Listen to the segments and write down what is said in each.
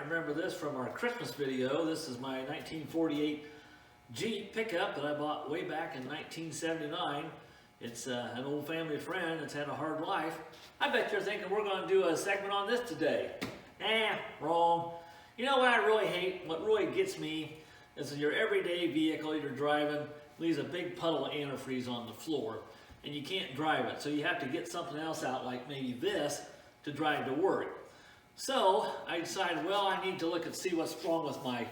remember this from our Christmas video. This is my 1948 Jeep pickup that I bought way back in 1979. It's an old family friend that's had a hard life. I bet you're thinking we're going to do a segment on this today. Wrong. You know what I really hate, what really gets me, is in your everyday vehicle you're driving, leaves a big puddle of antifreeze on the floor, and you can't drive it. So you have to get something else out, like maybe this, to drive to work. So I decided, well, I need to look and see what's wrong with my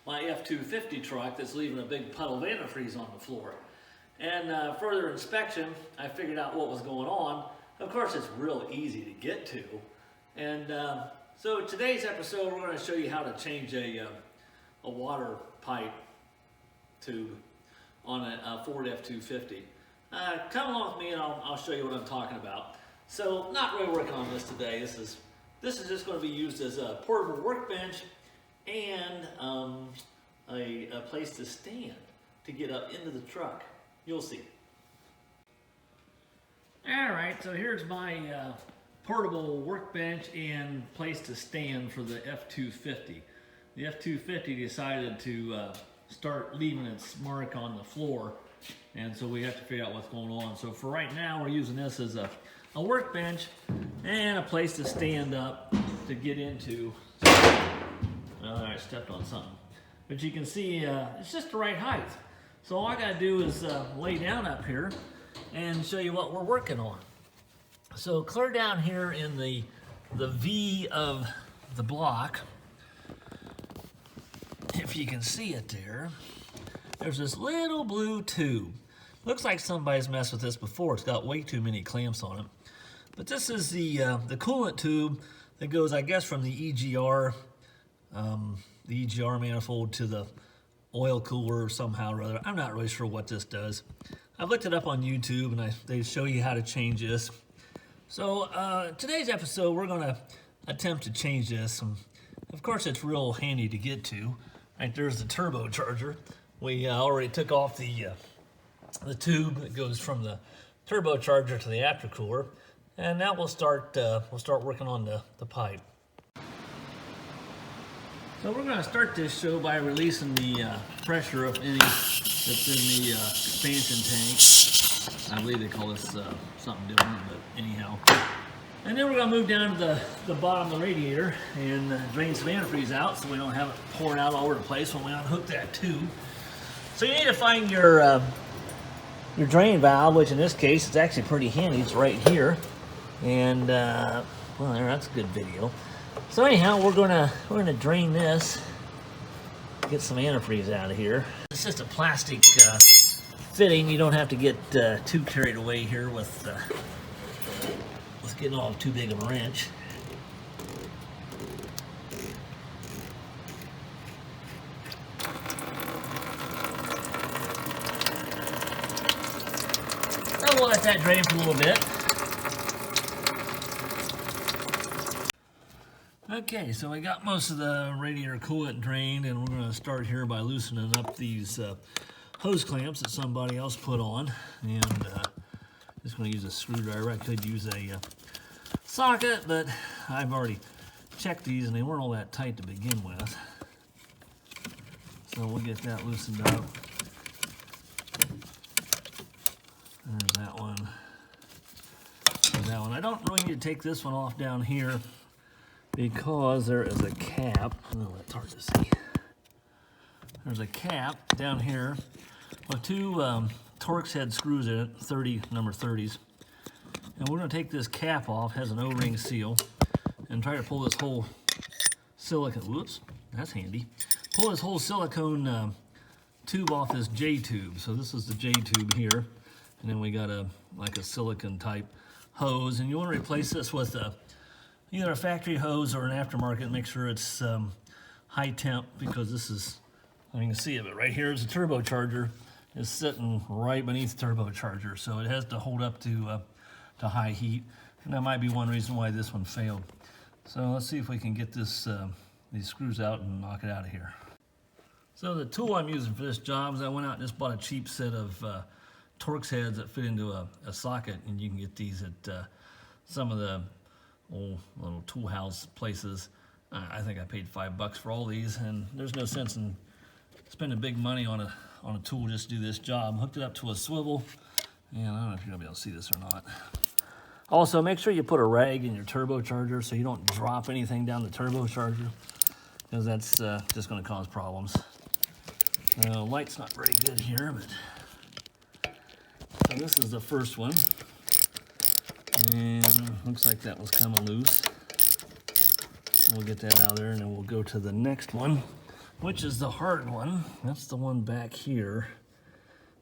F-250 truck that's leaving a big puddle of antifreeze on the floor. And further inspection, I figured out what was going on. Of course, it's real easy to get to. And so today's episode, we're going to show you how to change a water pipe tube on a Ford F-250. Come along with me and I'll show you what I'm talking about. So, not really working on this today. This is just going to be used as a portable workbench and a place to stand to get up into the truck. You'll see. Alright, so here's my portable workbench and place to stand for the F-250. The F-250 decided to start leaving its mark on the floor, and so we have to figure out what's going on. So for right now, we're using this as a workbench and a place to stand up to get into. Oh, I stepped on something. But you can see it's just the right height. So all I gotta do is lay down up here and show you what we're working on. So clear down here in the V of the block, if you can see it there, there's this little blue tube. Looks like somebody's messed with this before. It's got way too many clamps on it. But this is the coolant tube that goes, I guess, from the EGR manifold to the oil cooler somehow or other. I'm not really sure what this does. I've looked it up on YouTube and they show you how to change this. So today's episode, we're going to attempt to change this. And of course, it's real handy to get to. Right there's the turbocharger. We already took off the tube that goes from the turbocharger to the aftercooler, and now we'll start working on the pipe. So we're going to start this show by releasing the pressure of any that's in the expansion tank. I believe they call this something different, but anyhow. And then we're going to move down to the bottom of the radiator and drain some antifreeze out so we don't have it pouring out all over the place when we unhook that tube. So you need to find your drain valve, which in this case is actually pretty handy. It's right here. And well, there, that's a good video. So anyhow, we're gonna drain this, get some antifreeze out of here. It's just a plastic fitting. You don't have to get too carried away here with getting all too big of a wrench. And we'll let that drain for a little bit. Okay, so we got most of the radiator coolant drained, and we're going to start here by loosening up these hose clamps that somebody else put on. And just going to use a screwdriver. I could use a socket, but I've already checked these and they weren't all that tight to begin with. So we'll get that loosened up. There's that one. There's that one. I don't really need to take this one off down here because there is a cap. Oh, that's hard to see. There's a cap down here with two Torx head screws in it, number 30s. And we're going to take this cap off, has an O-ring seal, and try to pull this whole silicone, whoops, that's handy. Pull this whole silicone tube off this J tube. So this is the J tube here. And then we got like a silicone type hose. And you want to replace this with either a factory hose or an aftermarket. Make sure it's high temp, because this is, you can see it, but right here is a turbocharger. It's sitting right beneath the turbocharger. So it has to hold up to high heat, and that might be one reason why this one failed. So let's see if we can get this these screws out and knock it out of here. So the tool I'm using for this job is I went out and just bought a cheap set of Torx heads that fit into a socket, and you can get these at some of the old little tool house places. I think I paid $5 for all these, and there's no sense in spending big money on a tool just to do this job. Hooked it up to a swivel, and I don't know if you're gonna be able to see this or not. Also, make sure you put a rag in your turbocharger so you don't drop anything down the turbocharger, because that's just gonna cause problems. Light's not very good here, but so this is the first one, and looks like that was kind of loose. We'll get that out of there, and then we'll go to the next one, which is the hard one. That's the one back here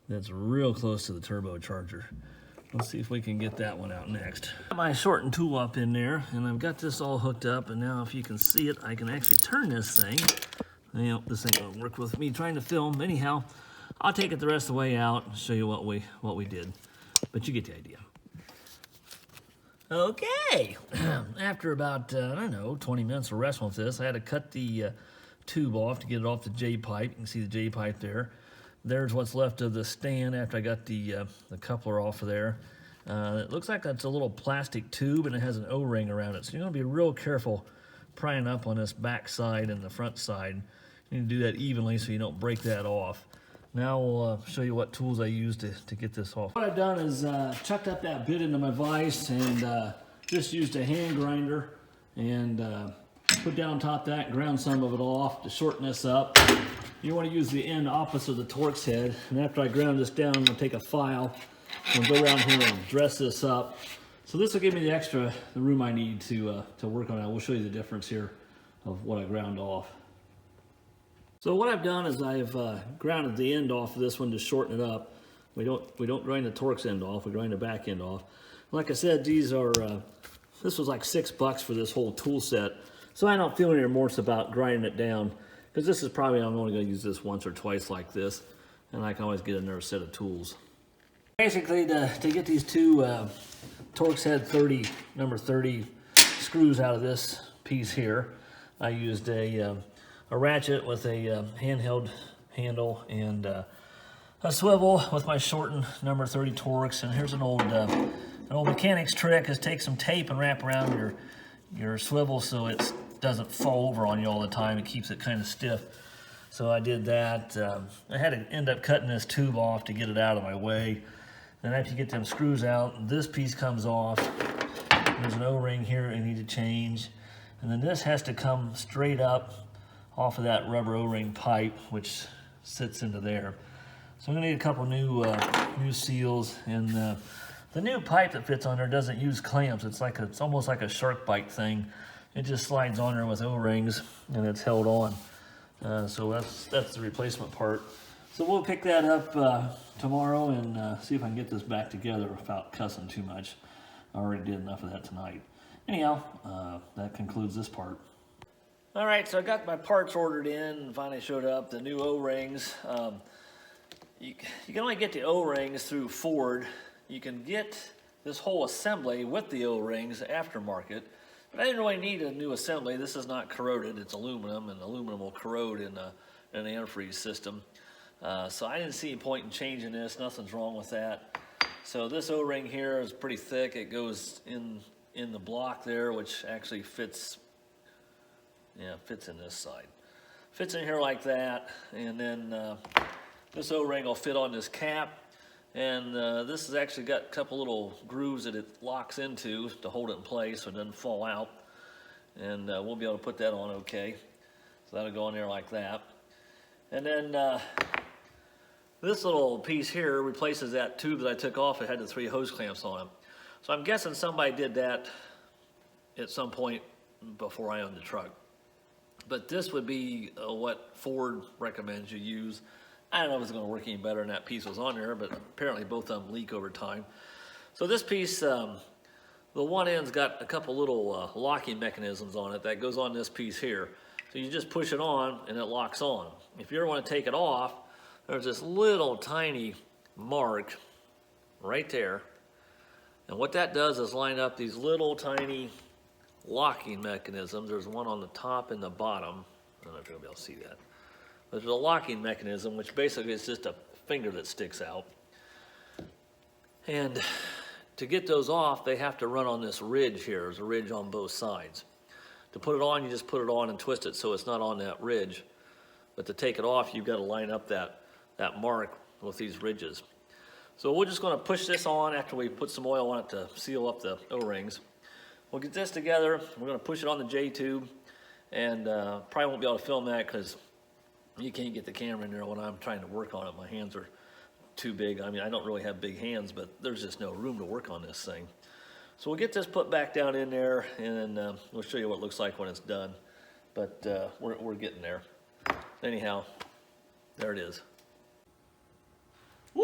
that's real close to the turbocharger. Let's see if we can get that one out next. Got my shorten tool up in there, and I've got this all hooked up, and now if you can see it, I can actually turn this thing. You know, this ain't gonna work with me trying to film. Anyhow, I'll take it the rest of the way out and show you what we did. But you get the idea. Okay, after about, I don't know, 20 minutes of wrestling with this, I had to cut the tube off to get it off the J-pipe. You can see the J-pipe there. There's what's left of the stand after I got the coupler off of there. It looks like that's a little plastic tube, and it has an O-ring around it. So you're gonna be real careful prying up on this back side and the front side. You need to do that evenly so you don't break that off. Now we'll show you what tools I used to get this off. What I've done is chucked up that bit into my vise and just used a hand grinder and put down on top of that and ground some of it off to shorten this up. You want to use the end opposite of the Torx head, and after I ground this down, I'm going to take a file and go around here and dress this up. So this will give me the room I need to work on it. We'll show you the difference here of what I ground off. So what I've done is I've grounded the end off of this one to shorten it up. We don't grind the Torx end off, we grind the back end off. Like I said, these are, this was like $6 for this whole tool set. So I don't feel any remorse about grinding it down, because this is probably, I'm only gonna use this once or twice like this, and I can always get another set of tools. Basically, to get these two Torx head number 30 screws out of this piece here, I used a ratchet with a handheld handle and a swivel with my shortened number 30 Torx. And here's an old mechanic's trick: is take some tape and wrap around your swivel so it doesn't fall over on you all the time. It keeps it kind of stiff. So I did that. I had to end up cutting this tube off to get it out of my way. Then after you get them screws out, this piece comes off. There's an O-ring here I need to change. And then this has to come straight up off of that rubber O-ring pipe, which sits into there. So I'm gonna need a couple new seals, and the new pipe that fits on there doesn't use clamps. It's almost like a shark bite thing. It just slides on there with O-rings, and it's held on. So that's the replacement part. So we'll pick that up tomorrow and see if I can get this back together without cussing too much. I already did enough of that tonight. Anyhow, that concludes this part. All right, so I got my parts ordered in and finally showed up, the new O-rings. You can only get the O-rings through Ford. You can get this whole assembly with the O-rings aftermarket, but I didn't really need a new assembly. This is not corroded, it's aluminum, and aluminum will corrode in an antifreeze system. So I didn't see any point in changing this, nothing's wrong with that. So this O-ring here is pretty thick. It goes in the block there, which actually fits in this side. Fits in here like that, and then this O-ring will fit on this cap, and this has actually got a couple little grooves that it locks into to hold it in place so it doesn't fall out, and we'll be able to put that on okay. So that'll go in there like that. And then this little piece here replaces that tube that I took off. It had the 3 hose clamps on it. So I'm guessing somebody did that at some point before I owned the truck. But this would be what Ford recommends you use. I don't know if it's going to work any better than that piece was on there, but apparently both of them leak over time. So this piece, the one end's got a couple little locking mechanisms on it that goes on this piece here. So you just push it on and it locks on. If you ever want to take it off, there's this little tiny mark right there. And what that does is line up these little tiny locking mechanisms. There's one on the top and the bottom. I don't know if you're gonna be able to see that. There's a locking mechanism, which basically is just a finger that sticks out. And to get those off, they have to run on this ridge here. There's a ridge on both sides. To put it on, you just put it on and twist it so it's not on that ridge. But to take it off, you've got to line up that mark with these ridges. So we're just going to push this on after we put some oil on it to seal up the O-rings. We'll get this together. We're going to push it on the J-tube, and probably won't be able to film that because you can't get the camera in there when I'm trying to work on it. My hands are too big. I mean, I don't really have big hands, but there's just no room to work on this thing. So we'll get this put back down in there, and then we'll show you what it looks like when it's done. But we're getting there. Anyhow, there it is. Woo!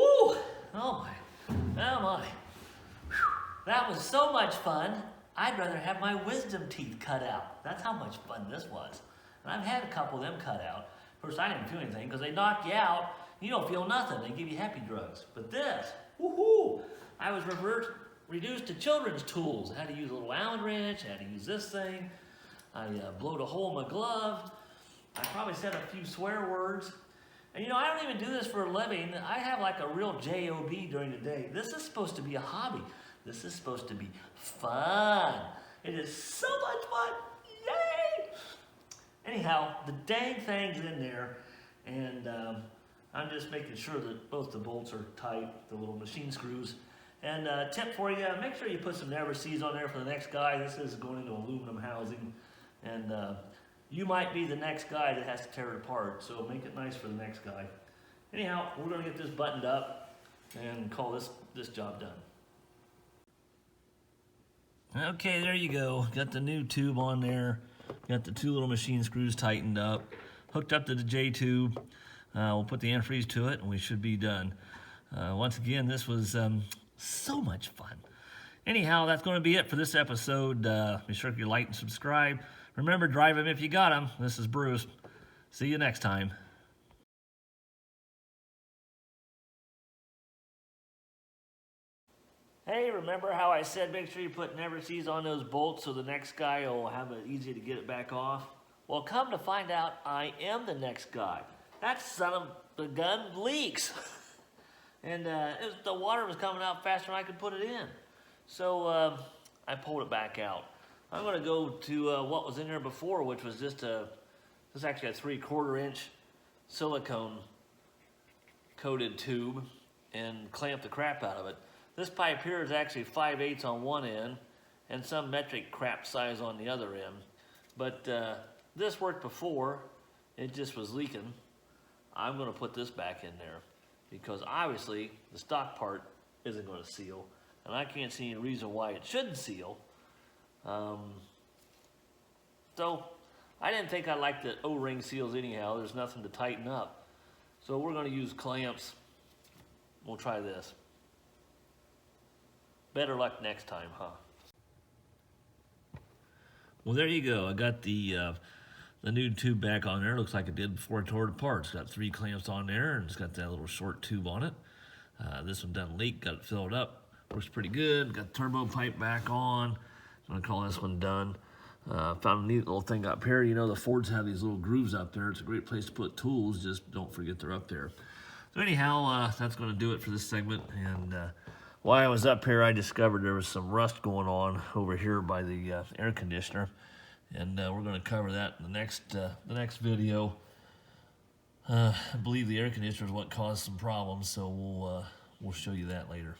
Oh my, oh my. Whew. That was so much fun. I'd rather have my wisdom teeth cut out. That's how much fun this was. And I've had a couple of them cut out. First, I didn't feel anything because they knock you out. You don't feel nothing. They give you happy drugs. But this, woohoo! I was reduced to children's tools. I had to use a little Allen wrench. I had to use this thing. I blowed a hole in my glove. I probably said a few swear words. And you know, I don't even do this for a living. I have like a real job during the day. This is supposed to be a hobby. This is supposed to be fun. It is so much fun. Yay! Anyhow, the dang thing's in there, and I'm just making sure that both the bolts are tight, the little machine screws. And tip for you, make sure you put some never sees on there for the next guy. This is going into aluminum housing, and you might be the next guy that has to tear it apart, so make it nice for the next guy. Anyhow, we're going to get this buttoned up and call this job done. Okay, there you go. Got the new tube on there. Got the two little machine screws tightened up. Hooked up to the J-tube. We'll put the antifreeze to it and we should be done. Once again, this was so much fun. Anyhow, that's going to be it for this episode. Be sure to like and subscribe. Remember, drive them if you got them. This is Bruce. See you next time. Hey, remember how I said make sure you put never sees on those bolts so the next guy will have it easy to get it back off? Well, come to find out, I am the next guy. That son of a gun leaks. And the water was coming out faster than I could put it in. So I pulled it back out. I'm going to go to what was in there before, which was just this is actually a 3/4 inch silicone coated tube, and clamp the crap out of it. This pipe here is actually 5/8 on one end and some metric crap size on the other end. But this worked before, it just was leaking. I'm going to put this back in there because obviously the stock part isn't going to seal, and I can't see any reason why it shouldn't seal. So I didn't think I liked the O-ring seals anyhow. There's nothing to tighten up. So we're going to use clamps. We'll try this. Better luck next time, huh? Well, there you go. I got the new tube back on there. Looks like it did before I tore it apart. It's got 3 clamps on there, and it's got that little short tube on it. This one doesn't leak. Got it filled up. Works pretty good. Got the turbo pipe back on. I'm gonna call this one done. Found a neat little thing up here. You know, the Fords have these little grooves up there. It's a great place to put tools. Just don't forget they're up there. So anyhow, that's gonna do it for this segment. And while I was up here, I discovered there was some rust going on over here by the air conditioner, and we're going to cover that in the next video. I believe the air conditioner is what caused some problems, so we'll show you that later.